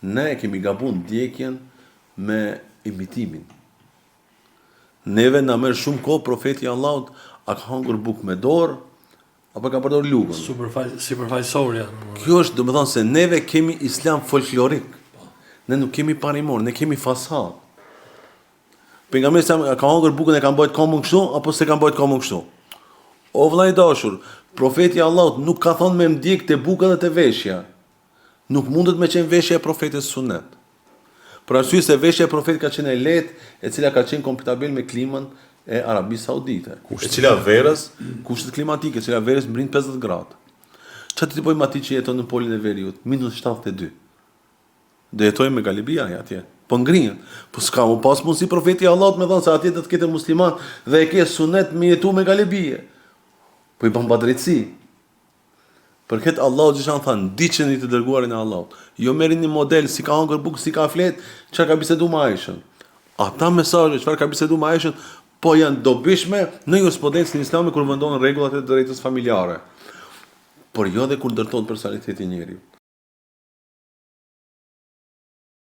Ne kemi gabuar ndjekjen me imitimin. Neve na merr shumë kohë profeti i Allahut a ka hangur bukë me dorë apo ka përdorur lugën. Sipërfaqësorja. Kjo është, domethënë se neve kemi islam folklorik. Ne nuk kemi parimor, ne kemi fasad. Pejgamberi sa ka hangur bukën e ka mbajt komun kështu apo se ka mbajt komun kështu. O vëllai i dashur, profeti i Allahut nuk ka thonë me ndjek te buka dhe te veshja. Nuk mundet me qenë veshja e profetit sunnet. Për arsye se veshja e profetit ka qenë e lehtë, e cila ka qenë kompatibil me klimën e Arabisë Saudite. E cila verës, kushtet klimatike, e cila verës mbrin 50 gradë. Çfarë ti bëjmë atij që jeton në polin e veriut, -72. Do jetojmë me galibia atje. Po ngrihen. Po s'ka më pas mundsi profeti i Allahut me thonë se atje do të ketë musliman dhe e ke sunet me jetu me galibie. Po i bën padrejtësi. Për këtë Allahu gjithashtu thanë, ndiqeni të dërguarin e Allahut. Jo merrini model si ka hëngër bukë, si ka flet, çfarë ka biseduar me Aishën. Ata mesazhe çfarë ka biseduar me Aishën, po janë dobishme në jurisprudencën islame kur vendonë rregullat e drejtës familjare. Por jo dhe kur ndërtohet personaliteti i njeriu.